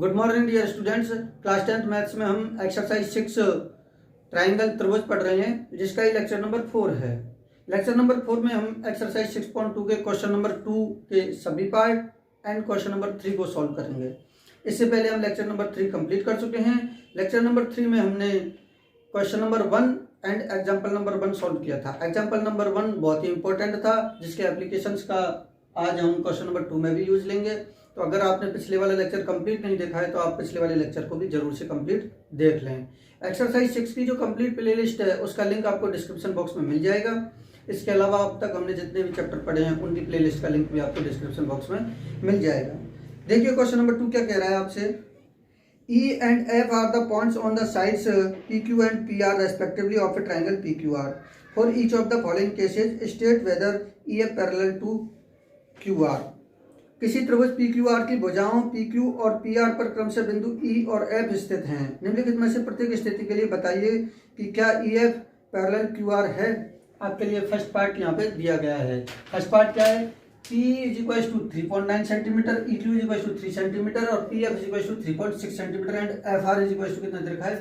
Good morning dear students. Class 10th maths में हम exercise 6 triangle त्रिभुज पढ़ रहे हैं, जिसका ये लेक्चर नंबर 4 है। लेक्चर नंबर 4 में हम एक्सरसाइज 6.2 के क्वेश्चन नंबर 2 के सभी पार्ट एंड क्वेश्चन नंबर 3 को सॉल्व करेंगे। इससे पहले हम लेक्चर नंबर 3 कंप्लीट कर चुके हैं। लेक्चर नंबर 3 में हमने question number 1 and example number 1 solve किया था। एग्जाम्पल नंबर 1 बहुत ही इंपॉर्टेंट था, जिसके एप्लीकेशंस का आज हम क्वेश्चन नंबर 2 में भी यूज लेंगे। तो अगर आपने पिछले वाला लेक्चर कंप्लीट नहीं देखा है तो आप पिछले वाले लेक्चर को भी जरूर से कंप्लीट देख लें। एक्सरसाइज 6 की जो कंप्लीट प्लेलिस्ट है उसका लिंक आपको डिस्क्रिप्शन बॉक्स में मिल जाएगा। इसके अलावा अब तक हमने जितने भी चैप्टर पढ़े हैं उनकी प्लेलिस्ट का लिंक भी आपको डिस्क्रिप्शन बॉक्स में मिल जाएगा। देखिए क्वेश्चन नंबर 2 क्या कह रहा है आपसे। E and F are the points on the sides PQ and PR respectively of a triangle PQR. For each of the following cases, state whether EF parallel to QR. किसी त्रिभुज PQR की भुजाओं PQ और PR पर क्रमशः बिंदु E और F स्थित हैं। निम्नलिखित में से प्रत्येक स्थिति के लिए बताइए कि क्या EF पैरेलल QR है। आपके लिए फर्स्ट पार्ट यहाँ पे दिया गया है। फर्स्ट पार्ट क्या है, P = 3.9 सेंटीमीटर, EQ = 3 सेंटीमीटर और PF = 3.6 सेंटीमीटर एंड FR कितना दे रखा है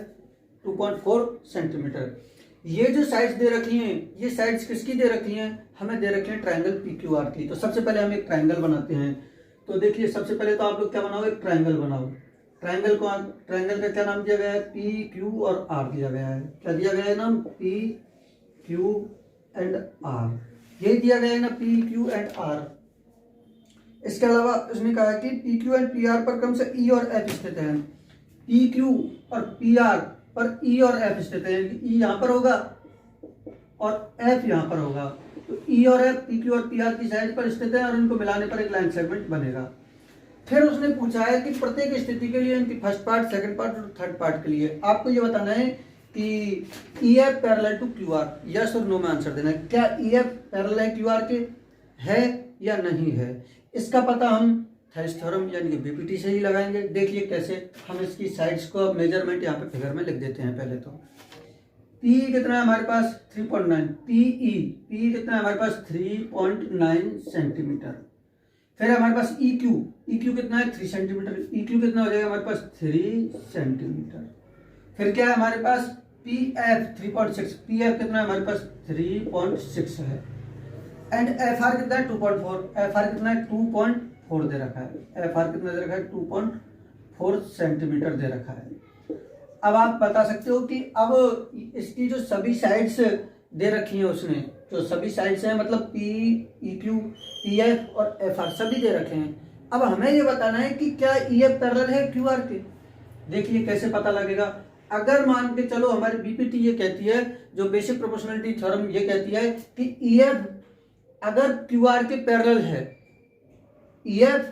2.4 सेंटीमीटर। ये जो साइड्स दे रखी हैं, ये साइड्स किसकी दे रखी हैं, हमें दे रखी हैं ट्राइंगल PQR की। तो सबसे पहले हम एक ट्राइंगल बनाते हैं। तो देखिए सबसे पहले तो आप लोग क्या बनाओ, एक ट्राइंगल बनाओ। ट्राइंगल का क्या नाम दिया गया है, PQ और R दिया गया है। क्या दिया गया है नाम, PQ एंड R, यही दिया गया है ना, PQ एंड R। इसके अलावा उसने कहा है कि PQ एंड PR पर क्रम से E और F स्थित है। PQ और PR पर E और F स्थित है। E यहाँ पर होगा और F यहाँ पर होगा। तो E और F PQ और PR की साइड पर स्थित है और इनको मिलाने पर एक लाइन सेगमेंट बनेगा। फिर उसने पूछा है कि प्रत्येक स्थिति के लिए इनकी फर्स्ट पार्ट, सेकंड पार्ट और थर्ड पार्ट के लिए आपको ये बताना है कि EF parallel to QR, yes और नो में आंसर देना है। क्या EF पैरेलल है QR के, है या नहीं है। इसका पता हम थेरेस थ्योरम यानी कि BPT से ही लगाएंगे। देखिए कैसे। हम इसकी साइड्स को मेजरमेंट यहाँ पे फिगर में लिख देते हैं। पहले तो P कितना है हमारे पास 3.9, P कितना है हमारे पास 3.9 सेंटीमीटर। फिर हमारे पास EQ कितना है 3 सेंटीमीटर, EQ कितना हो जाएगा हमारे पास 3 सेंटीमीटर। फिर क्या है हमारे पास PF 3.6, PF कितना है हमारे पास 3.6 है एंड FR कितना है 2.4, FR कितना है 2.4 दे रखा है। FR कितना दे रखा है 2.4 सेंटीमीटर दे रखा है। अब आप बता सकते हो कि अब इसकी जो सभी साइड्स दे रखी हैं, उसने जो सभी साइड्स हैं मतलब P, EQ, PF और FR सभी दे रखे हैं। अब हमें ये बताना है कि क्या EF पैरेलल है QR के। देखिए कैसे पता लगेगा। अगर मान के चलो हमारी BPT ये कहती है, जो बेसिक प्रोपोर्शनलिटी थ्योरम ये कहती है कि EF अगर QR के पैरेलल है, EF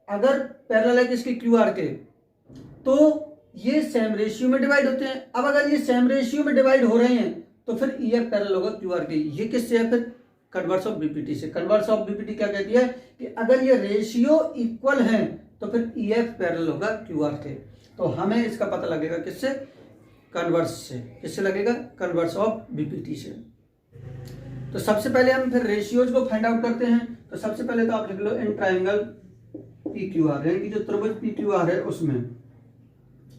अगर पैरेलल है किसके QR के, तो ये सेम रेशियो में डिवाइड होते हैं। अब अगर ये सेम रेशियो में डिवाइड हो रहे हैं तो फिर EF पैरेलल होगा QR के। ये किससे है, फिर कन्वर्स ऑफ BPT से। कन्वर्स ऑफ BPT क्या कहती है कि अगर ये रेशियो इक्वल है तो फिर EF पैरेलल होगा QR के। तो हमें इसका पता लगेगा किससे, कन्वर्स से। किससे लगेगा, कन्वर्स ऑफ BPT से। तो सबसे पहले हम फिर रेशियोज को फाइंड आउट करते हैं। तो सबसे पहले तो आप लिख लो इन ट्राइंगल PQR, यानी कि जो त्रिभुज PQR है उसमें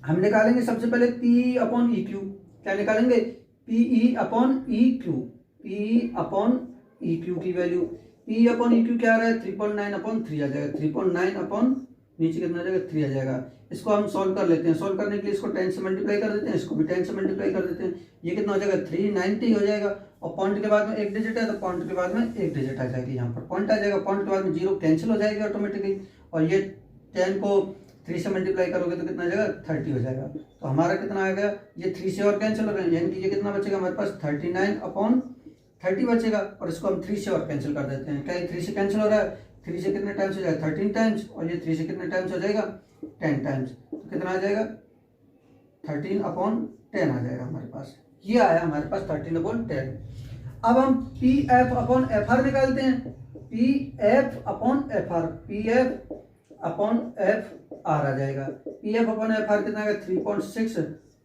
हम निकालेंगे सबसे पहले P/EQ। क्या निकालेंगे, PE/EQ, P/EQ की वैल्यू। P/EQ क्या आ रहा है 3.9/3 आ जाएगा। 3.9 नीचे कितना आ जाएगा 3 आ जाएगा। इसको हम सॉल्व कर लेते हैं। सॉल्व करने के लिए इसको 10 से मल्टीप्लाई कर देते हैं, इसको भी 10 से मल्टीप्लाई कर देते हैं। ये कितना हो जाएगा 390 हो जाएगा। और पॉइंट के बाद में एक डिजिट है तो पॉइंट के बाद में एक डिजिट आ जाएगी। यहाँ पर पॉइंट आ जाएगा, पॉइंट के बाद में 0 कैंसिल हो जाएगी ऑटोमेटिकली। और ये 10 को 3 से मल्टीप्लाई करोगे तो कितना आ जाएगा 30 हो जाएगा। तो हमारा कितना आ गया, ये 3 से और कैंसिल हो रहे हैं, यानी कि ये कितना बचेगा हमारे पास 39/30 बचेगा। और इसको हम 3 से और कैंसिल कर देते हैं। क्या ये 3 से कैंसिल हो रहा है, 3 से कितने टाइम्स हो जाएगा 13 टाइम्स, और ये 3 से कितने टाइम्स हो जाएगा 10 टाइम्स। तो कितना आ जाएगा 13/10 आ जाएगा हमारे पास। ये आया हमारे पास 13/10। अब हम PF/FR निकालते हैं। PF/FR आ जाएगा। PF/FR कितना आएगा 3.6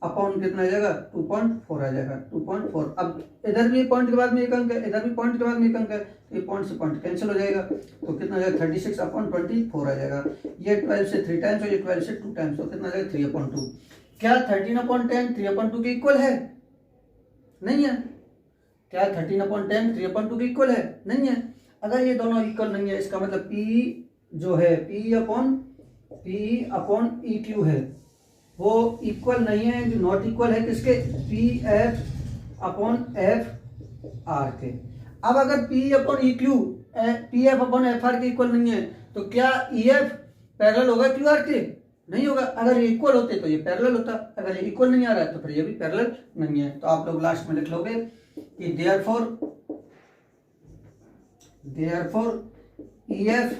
अपॉन कितना आ जाएगा 2.4 आ जाएगा 2.4। अब इधर भी पॉइंट के बाद में एक अंक है, इधर भी पॉइंट के बाद में एक अंक है, तो ये पॉइंट से पॉइंट कैंसिल हो जाएगा, तो कितना आ जाएगा 36/24 आ जाएगा। ये 12 से 3 टाइम्स और ये 12 से 2 टाइम्स, तो कितना आ जाएगा 3/2। क्या 13/10 3/2 के इक्वल है? नहीं है। क्या 13/10 3/2 के इक्वल है? नहीं है। अगर ये दोनों इक्वल नहीं है, इसका मतलब P जो है P अपॉन EQ है वो इक्वल नहीं है, जो नॉट इक्वल है किसके? PF अपॉन FR के। अब अगर PF अपॉन FR के इक्वल नहीं है तो क्या EF पैरेलल होगा QR के? नहीं होगा। अगर ये इक्वल होते तो ये पैरेलल होता, अगर ये इक्वल नहीं आ रहा है तो फिर ये भी पैरेलल नहीं है। तो आप लोग लास्ट में लिख लोगे कि therefore EF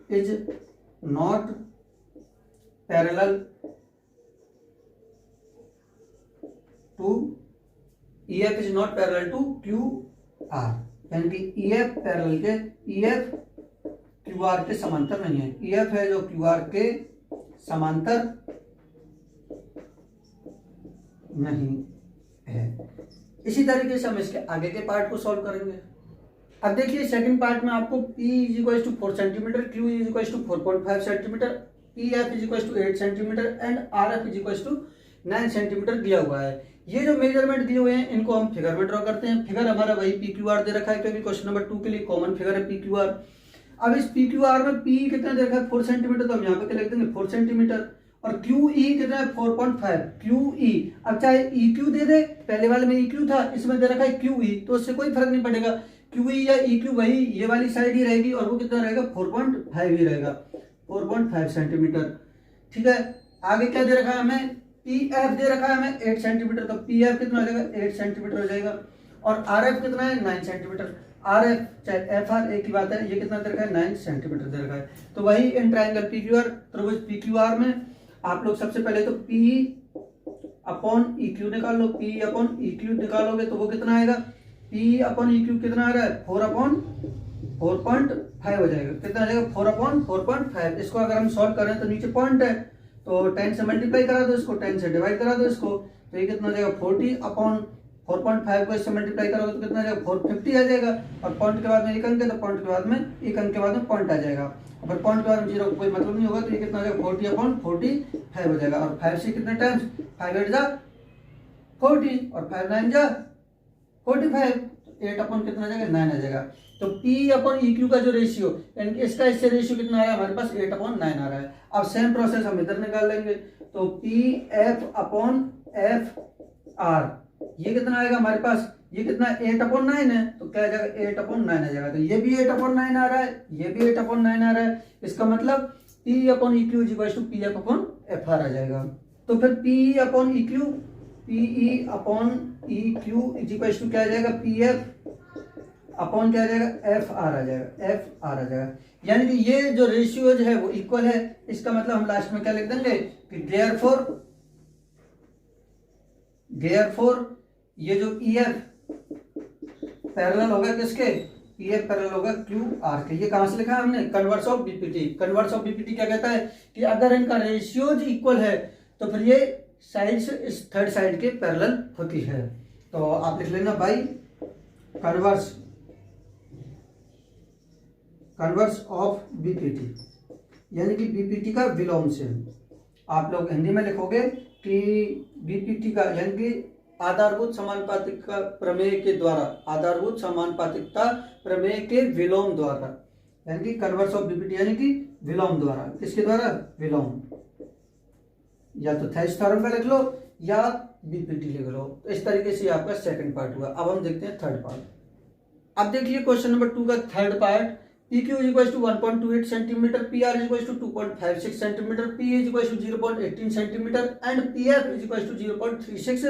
is not parallel to QR, यानी कि EF पैरेलल के EF QR के समांतर नहीं है। EF है जो QR के समांतर नहीं है। इसी तरीके से हम इसके आगे के पार्ट को सॉल्व करेंगे। अब देखिए सेकंड पार्ट में आपको P = 4 centimetre, Q = 4.5 centimetre, PF = 8 centimetre and RF = 9 centimetre दिया हुआ है। ये जो मेजरमेंट दिए हुए हैं इनको हम फिगर में ड्रॉ करते हैं। फिगर हमारा वही PQR दे रखा है, क्योंकि क्वेश्चन नंबर 2 के लिए कॉमन फिगर है PQR। अब इस PQR में P कितना दे रखा है 4 सेंटीमीटर, तो हम यहाँ पे क्या लिख देंगे 4 सेंटीमीटर, और QE कितना है 4.5 QE। अब चाहे EQ दे दे, पहले वाले में EQ था, इसमें दे रखा है QE, तो उससे कोई फर्क नहीं पड़ेगा। QE या EQ वही ये वाली साइड ही रहेगी और वो कितना रहेगा 4.5 ही रहेगा, 4.5 सेंटीमीटर। ठीक है। आगे क्या दे रखा है हमें? PF दे रखा है हमें 8 सेंटीमीटर, तो PF कितना हो जाएगा 8 सेंटीमीटर हो जाएगा। और RF कितना है 9 सेंटीमीटर। RF चाहे FR एक ही बात है, ये कितना दे रखा है 9 सेंटीमीटर दे रखा है। तो वही इन ट्रायंगल PQR त्रिभुज PQR में आप लोग सबसे पहले तो P अपॉन EQ निकाल लो। P अपॉन EQ निकालोगे तो वो कितना आएगा? P अपॉन EQ कितना आ रहा है 4/4.5 हो जाएगा। कितना आ जाएगा 4/4.5। इसको अगर हम सॉल्व करें तो नीचे पॉइंट है तो 10 से मल्टीप्लाई करा दो इसको, 10 से डिवाइड करा दो इसको, तो ये कितना हो जाएगा 40/4.5 को इससे मल्टीप्लाई करोगे तो कितना आ जाएगा 450 आ जाएगा। और पॉइंट के बाद में एक अंक है तो पॉइंट के बाद में एक अंक के बाद में पॉइंट आ जाएगा। अगर पॉइंट के बाद में 0 का कोई मतलब नहीं होगा तो ये कितना हो जाएगा 40/45 हो जाएगा। और 5 से कितने टाइम्स? 5 8 जा 40 और 5 9 जा 45, 8 अपॉन कितना आ जाएगा 9 आ जाएगा। तो P अपॉन EQ का जो रेशियो, यानी कि इसका इससे रेशियो कितना आ रहा है हमारे पास 8/9 आ रहा है। अब सेम प्रोसेस हम इधर निकाल लेंगे, तो PF अपॉन FR ये कितना आएगा हमारे पास? ये कितना 8/9 है, तो क्या आ जाएगा 8/9 आ जाएगा। तो ये भी 8/9 आ रहा है, ये भी 8/9 आ रहा है। इसका मतलब P upon EQ = PF upon FR आ जाएगा। तो फिर P upon EQ PE upon EQ = क्या आ जाएगा PF अपॉन क्या आ जाएगा FR आ जाएगा, FR आ जाएगा। यानी कि ये जो रेशियोज है वो इक्वल है। इसका मतलब हम लास्ट में क्या लिख देंगे कि देयरफॉर ये जो EF पैरेलल होगा किसके? EF पैरेलल होगा QR के। ये कहां से लिखा है हमने? Converse of BPT। Converse of BPT क्या कहता है कि अगर इनका रेशियोज इक्वल है तो फिर ये साइड इस थर्ड साइड के पैरेलल होती है। तो आप लिख लेना बाई कन्वर्स ऑफ BPT, यानी कि BPT का विलोम से। आप लोग हिंदी में लिखोगे कि BPT का यानी कि आधारभूत समानुपातिकता प्रमेय के द्वारा, आधारभूत समानुपातिकता प्रमेय के विलोम द्वारा, यानी कि कन्वर्स ऑफ BPT यानी कि विलोम द्वारा। किसके द्वारा? विलोम। या तो थेल्स थ्योरम का लिख लो या BPT लिख लो। तो इस तरीके से आपका सेकंड पार्ट हुआ। अब हम देखते हैं थर्ड पार्ट। अब देखिए क्वेश्चन नंबर 2 का third part. PQ = 1.28 centimetre, PR = 2.56 centimetre, PE = 0.18 centimetre and PF = 0.36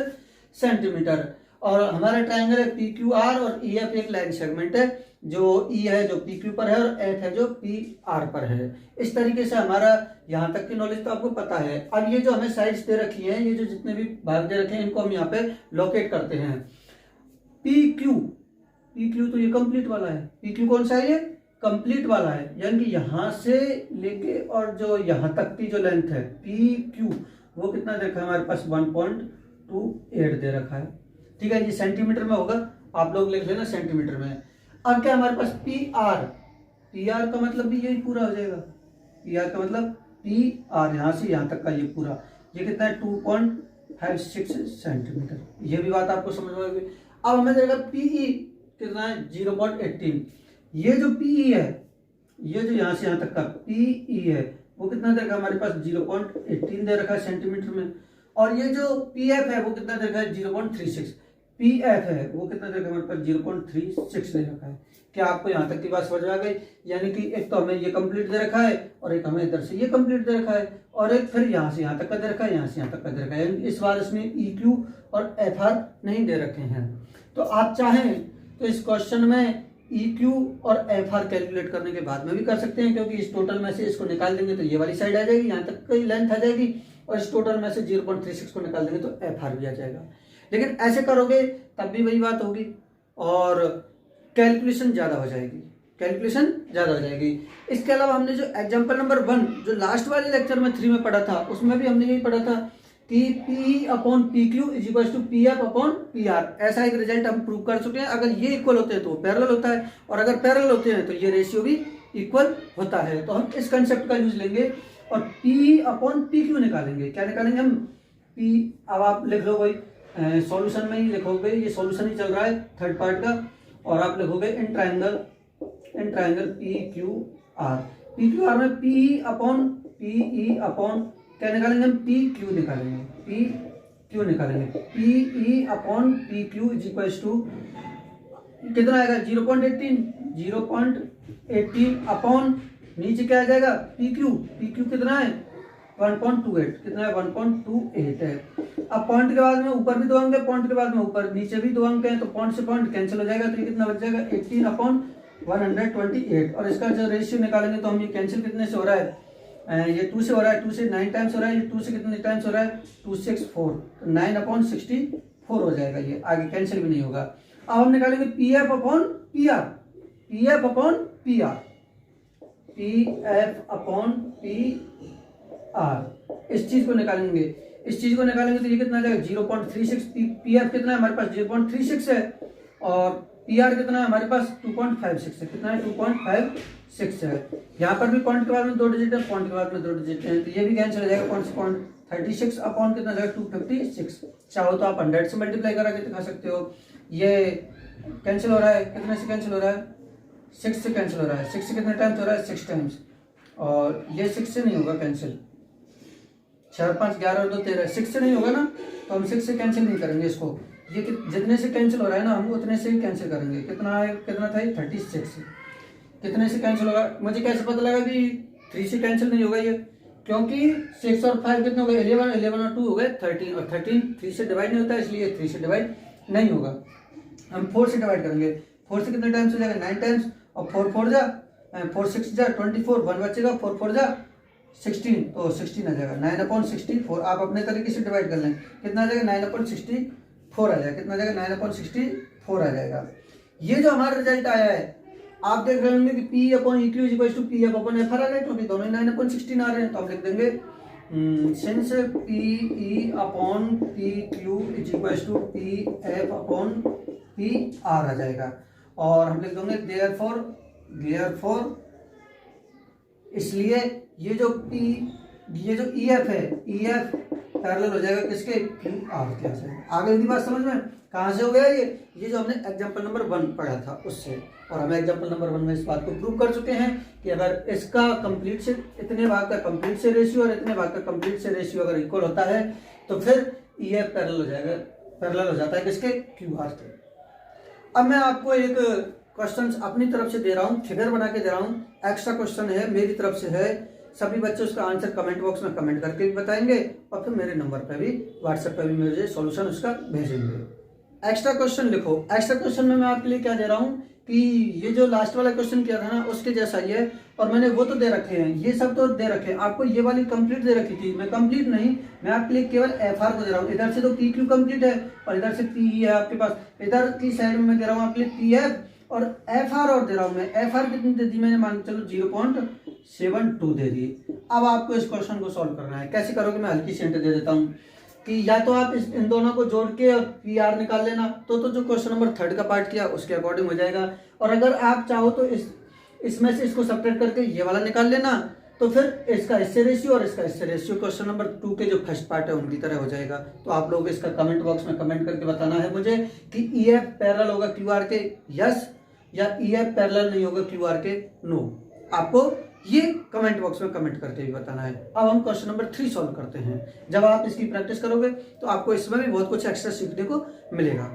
centimetre. और हमारा ट्रायंगल है PQR और EF एक लाइन सेगमेंट है, जो E है जो PQ पर है और F है जो PR पर है। इस तरीके से हमारा यहाँ तक की नॉलेज तो आपको पता है। अब ये जो हमें साइड्स दे रखी हैं, ये जो जितने भी भाग दे रखे हैं इनको हम यहाँ पे लोकेट करते हैं। PQ तो ये कंप्लीट वाला है। PQ कौन सा है? ये कंप्लीट वाला है, यानी कि यहां से लेके और जो यहां तक की जो लेंथ है PQ वो कितना दे रखा है हमारे पास 1.28 दे रखा है। ठीक है, ये सेंटीमीटर में होगा, आप लोग लिख लेना सेंटीमीटर में। अब क्या हमारे पास पी आर का मतलब भी यही पूरा हो जाएगा। पी आर का मतलब पी आर यहाँ से यहाँ तक का ये पूरा, ये कितना है 2.56 सेंटीमीटर। ये भी बात आपको समझ में आएगी। अब हमें देगा पीई कितना है 0.18। ये जो पीई है, ये जो यहाँ से यहाँ तक का पीई है वो कितना देगा हमारे पास 0.18 दे रखा है सेंटीमीटर में। और ये जो पीएफ है वो कितना दे रखा है 0.36। पीएफ है वो कितना दे रखा है हमारे पास 0.36 दे रखा है। क्या आपको यहाँ तक की बात समझ आ गई? यानी कि एक तो हमें ये कंप्लीट दे रखा है और एक हमें इधर से ये कंप्लीट दे रखा है और एक फिर यहाँ से यहाँ तक का दे रखा है, यहाँ से यहाँ तक का दे रखा है। इस बार इसमें EQ और FR नहीं दे रखे हैं। तो आप चाहें तो इस क्वेश्चन में EQ और FR कैलकुलेट करने के बाद में भी कर सकते हैं, क्योंकि इस टोटल में से इसको निकाल देंगे तो ये वाली साइड आ जाएगी, यहाँ तक की लेंथ आ जाएगी, और इस टोटल में से 0.36 को निकाल देंगे तो FR भी आ जाएगा। लेकिन ऐसे करोगे तब भी वही बात होगी और कैलकुलेशन ज़्यादा हो जाएगी, कैलकुलेशन ज़्यादा हो जाएगी। इसके अलावा हमने जो एग्जाम्पल नंबर 1 जो लास्ट वाले लेक्चर में 3 में पढ़ा था, उसमें भी हमने यही पढ़ा था कि P/PQ is equal to PF/PR। ऐसा एक रिजल्ट हम प्रूव कर चुके हैं। अगर ये इक्वल होते हैं तो पैरेलल होता है, और अगर पैरेलल होते हैं तो ये रेशियो भी इक्वल होता है। तो हम इस कंसेप्ट का यूज लेंगे और P/PQ निकालेंगे। क्या निकालेंगे हम? P। अब आप लिख लो भाई, सॉल्यूशन में ही लिखोगे, ये सॉल्यूशन ही चल रहा है थर्ड पार्ट का, और आप लिखोगे इन ट्रायंगल PQR। PQR में PE/PE क्या निकालेंगे हम? PQ निकालेंगे, PQ निकालेंगे। PE/PQ इज इक्वल टू कितना आएगा 0.18 अपॉन नीचे क्या आ जाएगा PQ कितना है 1.28, कितना है 1.28 है। अब पॉइंट के बाद में ऊपर भी 2 अंक है, पॉइंट के बाद में ऊपर नीचे भी 2 अंक है, तो पॉइंट से पॉइंट कैंसिल हो जाएगा, तो ये कितना बच जाएगा 18/128। और इसका जो रेशियो निकालेंगे तो हम ये कैंसिल कितने से हो रहा है, ये 2 से हो रहा है, 2 से 9 टाइम्स हो रहा है, ये 2 से कितने टाइम्स हो रहा है 264, तो 9/64 हो जाएगा, ये आगे कैंसिल भी नहीं होगा। अब हम निकालेंगे PF/PR, इस चीज को निकालेंगे, तो ये कितना आ जाएगा 0.36। PF कितना है हमारे पास 0.36 है, और PR कितना है हमारे पास 2.56 है, कितना है 2.56 है। यहाँ पर भी पॉइंट के बाद में 2 डिजिट है, पॉइंट के बाद में 2 डिजिट है, तो ये भी कैंसिल हो जाएगा। 36 अपॉन कितना जाएगा 256। चाहो तो आप 100 से मल्टीप्लाई करा के दिखा सकते हो। ये कैंसिल हो रहा है, कितने से कैंसिल हो रहा है 6 से कैंसिल हो रहा है। 6 से कितने टाइम्स हो रहा है 6 टाइम्स, और ये 6 से नहीं होगा कैंसिल, 4 5 11 और 2 13, 6 से नहीं होगा ना, तो हम 6 से कैंसिल नहीं करेंगे इसको। ये जितने से कैंसिल हो रहा है ना हम उतने से ही कैंसिल करेंगे। कितना है, कितना था ये 36, कितने से कैंसिल होगा? मुझे कैसे पता लगा कि 3 से कैंसिल नहीं होगा ये, क्योंकि 6 और 5 कितने हो गए 11 और 2 हो गए 13, और 13 3 से डिवाइड नहीं होता, इसलिए 3 से डिवाइड नहीं होगा। हम 4 से डिवाइड करेंगे, 4 से कितने टाइम्स हो जाएगा 9 टाइम्स, और 4 4 जा 4 6 जा 24, 1 बचेगा, 4 4 जा 16, तो 16 आ जाएगा 9/64। आप अपने तरीके से डिवाइड कर लें, कितना आ जाएगा 9/64 आ जाएगा, कितना आ जाएगा 9/64 आ जाएगा। ये जो हमारा रिजल्ट आया है आप देख रहे होंगे कि P/EQ is equal to PF/FR आ रहा है, क्योंकि दोनों ही 9/16 आ रहे हैं, तो हम लिख देंगे since PE/PQ is equal to PF/PR आ जाएगा। और हम लिख देंगे देयरफॉर इसलिए ये जो EF है, EF पैरेलल हो जाएगा किसके QR के से। आगे की बात समझ में कहाँ से हो गया ये जो हमने एग्जाम्पल नंबर 1 पढ़ा था उससे, और हमें एग्जाम्पल नंबर 1 में इस बात को प्रूव कर चुके हैं कि अगर इसका कंप्लीट से इतने भाग का कंप्लीट से रेशियो और इतने भाग का कंप्लीट से रेशियो अगर इक्वल होता है तो फिर EF पैरेलल हो जाएगा, पैरेलल हो जाता है किसके QR के। अब मैं आपको एक क्वेश्चन अपनी तरफ से दे रहा हूँ, फिगर बना के दे रहा हूँ, एक्स्ट्रा क्वेश्चन है मेरी तरफ से है। सभी बच्चे उसका आंसर कमेंट बॉक्स में कमेंट करके भी बताएंगे, और फिर मेरे नंबर पे भी व्हाट्सएप पे भी मुझे सॉल्यूशन उसका भेजेंगे। एक्स्ट्रा क्वेश्चन लिखो। एक्स्ट्रा क्वेश्चन में मैं आपके लिए क्या दे रहा हूँ कि ये जो लास्ट वाला क्वेश्चन किया था ना उसके जैसा ही है, और मैंने वो तो दे रखे हैं, ये सब तो दे रखे हैं। आपको ये वाली कंप्लीट दे रखी थी, मैं कंप्लीट नहीं, मैं आपके लिए केवल FR को दे रहा हूँ। इधर से तो PQ कंप्लीट है और इधर से PE है आपके पास, इधर की साइड में मैं दे रहा हूँ आपके लिए PF और FR और दे रहा हूँ मैं। FR कितनी दे दी मैंने, मान चलो 7.2 दे दी। अब आपको इस क्वेश्चन को सॉल्व करना है। कैसे करोगे, मैं हल्की सी हिंट दे देता हूँ कि या तो आप इन दोनों को जोड़ के और पी आर निकाल लेना, तो जो क्वेश्चन नंबर 3 का पार्ट किया उसके अकॉर्डिंग हो जाएगा। और अगर आप चाहो तो इसमें से इसको सब्ट्रैक्ट करके ये वाला निकाल लेना, तो फिर इसका इससे रेशियो और इसका इससे रेशियो क्वेश्चन नंबर 2 के जो फर्स्ट पार्ट है उनकी तरह हो जाएगा। तो आप लोग इसका कमेंट बॉक्स में कमेंट करके बताना है मुझे कि ई एफ पैरेलल होगा क्यू आर के, यस, या ई एफ पैरेलल नहीं होगा क्यू आर के, नो। आपको ये कमेंट बॉक्स में कमेंट करके भी बताना है। अब हम क्वेश्चन नंबर 3 सॉल्व करते हैं। जब आप इसकी प्रैक्टिस करोगे तो आपको इसमें भी बहुत कुछ एक्स्ट्रा सीखने को मिलेगा।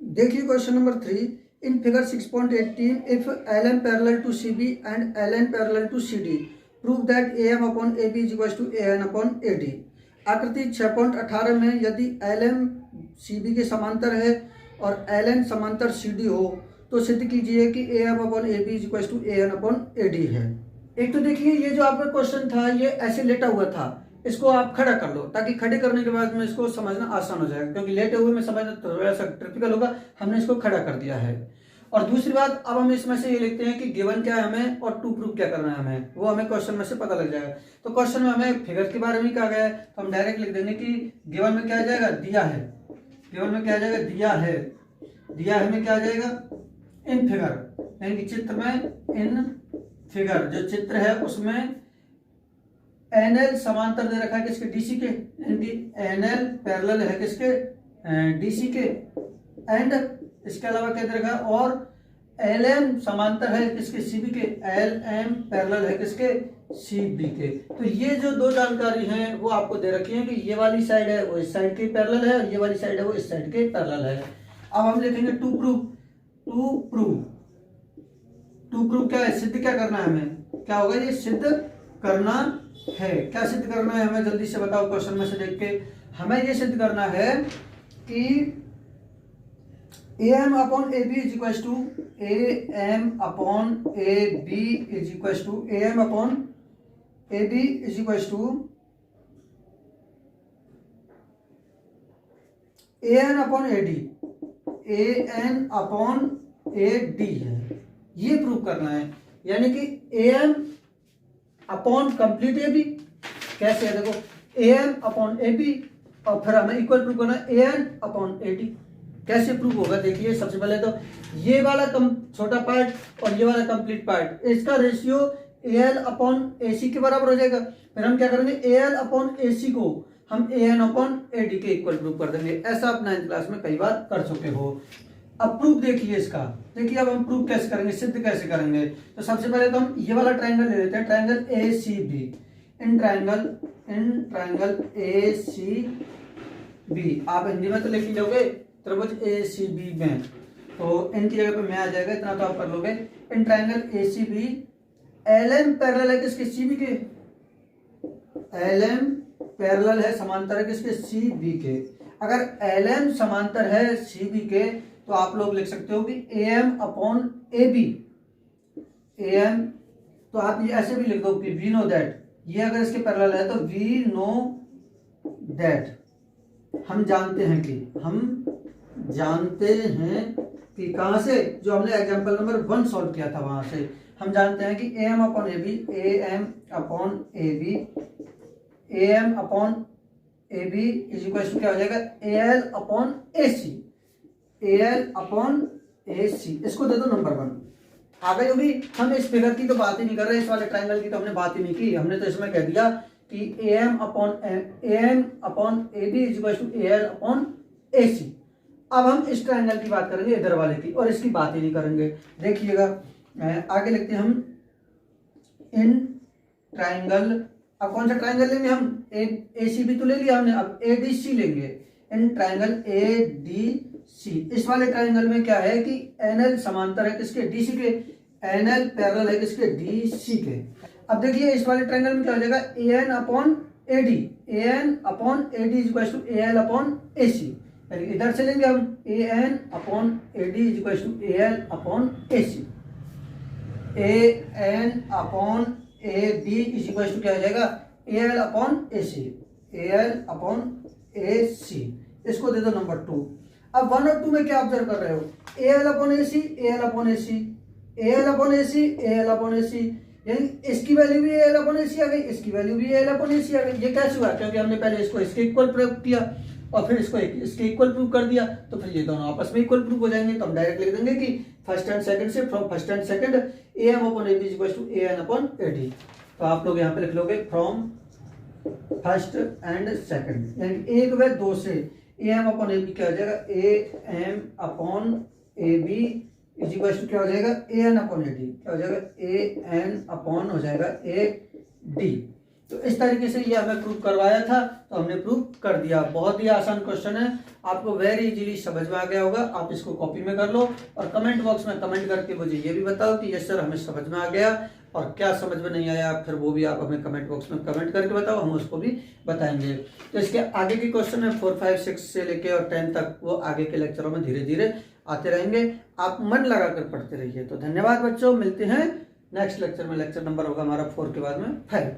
देखिए question number 3, in figure 6.18 if L M parallel to C B and L N parallel to C D prove that A M upon A B is equal to A N upon A D. आकृति 6.18 में यदि L M C B के समांतर है और L N समांतर C D हो तो सिद्ध कीजिए कि A M upon A B is equal to A N upon A D है। एक तो देखिए ये जो आपका क्वेश्चन था ये ऐसे लेटा हुआ था, इसको आप खड़ा कर लो ताकि खड़े करने के बाद में इसको समझना आसान हो जाएगा, क्योंकि लेटे हुए में समझना थोड़ा सा टिपिकल होगा। हमने इसको खड़ा कर दिया है। और दूसरी बात, अब हम इसमें से ये लिखते हैं कि गिवन क्या है हमें और टू प्रूफ क्या करना है हमें, वो हमें क्वेश्चन में से पता लग जाएगा। तो क्वेश्चन में हमें फिगर के बारे में कहा गया है, तो हम डायरेक्ट लिख देंगे कि गिवन में क्या आ जाएगा, दिया है। गिवन में क्या आ जाएगा, दिया है। दिया है में क्या आ जाएगा, इन फिगर, यानी कि चित्र में इन फिगर, जो चित्र है उसमें एन एल समांतर दे रखा है किसके, डीसी के, यानी कि एन एल पैरेलल है किसके, डीसी के। एंड इसके अलावा क्या दे रखा है, और एल एम समांतर है किसके, सीबी के। एल एम पैरेलल है किसके, सीबी के। तो ये जो दो जानकारी हैं वो आपको दे रखी है कि ये वाली साइड है वो इस साइड के पैरेलल है और ये वाली साइड है वो इस साइड के पैरेलल है। अब हम लिखेंगे to prove. To prove, to prove क्या है, सिद्ध क्या करना है हमें, क्या होगा, ये सिद्ध करना है। क्या सिद्ध करना है हमें, जल्दी से बताओ क्वेश्चन में से देख के। हमें ये सिद्ध करना है कि A M upon A B is equal to A M upon A B is equal to A M upon A B is equal to A N upon A D, A N upon A D है। ये prove करना है, यानी कि A M upon complete A B. कैसे है, देखो, A M upon A B और फिर हमें इक्वल प्रूव करना है A N upon A D. कैसे प्रूव होगा, देखिए सबसे पहले तो ये वाला छोटा पार्ट और ये वाला कंप्लीट पार्ट, इसका ratio A L upon A सी के बराबर हो जाएगा। फिर हम क्या करेंगे, ए एल अपॉन ए सी को हम A N upon A D के इक्वल प्रूव कर देंगे। ऐसा आप 9th क्लास में कई बार कर चुके हो। अब प्रूफ देखिए इसका, देखिए अब हम प्रूफ कैसे करेंगे, सिद्ध कैसे करेंगे। तो सबसे पहले तो हम ये वाला ट्रायंगल ले लेते हैं, triangle A C B. In triangle A C B, आप हिंदी में तो लिख ही लोगे त्रिभुज ए सी बी में, तो इनकी जगह पे मैं आ जाएगा, इतना तो आप कर लोगे। In triangle A C B L M parallel है किसके, सी बी के। एल एम पैरेलल है, समांतर है किसके, सी बी के। अगर एल एम समांतर है सी बी के तो आप लोग लिख सकते हो कि A M upon A B. A M तो आप ये ऐसे भी लिख दो कि वी नो दैट, ये अगर इसके पैरेलल है तो वी नो दैट, हम जानते हैं कि कहां से, जो हमने एग्जांपल नंबर 1 सॉल्व किया था वहां से हम जानते हैं कि A M upon A B, A M upon A B, A M upon A B is equal to क्या हो जाएगा, A L upon A C. A L upon A C, इसको दे दो नंबर 1। आगे जो भी, हम इस फिगर की तो बात ही नहीं कर रहे, इस वाले ट्रायंगल की तो हमने बात ही नहीं की। हमने तो इसमें कह दिया कि A M upon A B is equal to A L upon A C. अब हम इस ट्रायंगल की बात करेंगे, इधर वाले की, और इसकी बात ही नहीं करेंगे। देखिएगा आगे लिखते हैं हम इन ट्रायंगल। अब कौन सा ट्रायंगल लेंगे हम, ए सी बी तो ले लिया हमने, अब ए डी सी लेंगे। इन ट्रायंगल ए डी सी, इस वाले ट्रायंगल में क्या है कि एन एल समांतर है किसके, डी सी के। एन एल पैरेलल है किसके, डी सी के। अब देखिए इस वाले ट्रायंगल में क्या हो जाएगा, A N upon A D, A N upon A D is equal to A L upon A C. इधर से लेंगे हम A N upon A D is equal to A L upon A C. A N upon A D is equal to क्या हो जाएगा, A L upon A C, A L upon A C. इसको दे दो number 2। अब 1 और 2 में क्या ऑब्जर्व कर रहे हो, A L upon A C, A L upon A C, A L upon A C, A L upon A C. यानी इसकी वैल्यू भी एल अपॉन एसी आ गई, इसकी वैल्यू भी एल अपॉन एसी आ गई। ये कैसे हुआ? क्योंकि हमने पहले इसको इसके इक्वल प्रयोग किया और फिर इसको इसके इक्वल प्रूव कर दिया, तो फिर ये दोनों आपस में इक्वल प्रूव हो जाएंगे। तो हम डायरेक्ट लिख देंगे कि फर्स्ट एंड सेकंड से from first and second A M upon A B equal to A N upon A D. तो आप लोग यहाँ पे लिख लोगे फ्रॉम फर्स्ट एंड सेकंड, यानी एक व दो से A M upon A B क्या हो जाएगा? A M upon A B is equal to क्या हो जाएगा? A N upon A D. क्या हो जाएगा? ए एन अपॉन हो जाएगा ए डी। तो इस तरीके से ये हमें प्रूव करवाया था, तो हमने प्रूव कर दिया। बहुत ही आसान क्वेश्चन है, आपको वेरी इजीली समझ में आ गया होगा। आप इसको कॉपी में कर लो और कमेंट बॉक्स में कमेंट करके मुझे ये भी बताओ कि यस सर हमें समझ में आ गया, और क्या समझ में नहीं आया फिर वो भी आप हमें कमेंट बॉक्स में कमेंट करके बताओ, हम उसको भी बताएंगे। तो इसके आगे के क्वेश्चन है 4, 5, 6 से लेके और 10 तक, वो आगे के लेक्चरों में धीरे धीरे आते रहेंगे। आप मन लगाकर पढ़ते रहिए। तो धन्यवाद बच्चों, मिलते हैं नेक्स्ट लेक्चर में। लेक्चर नंबर होगा हमारा 4 के बाद में 5।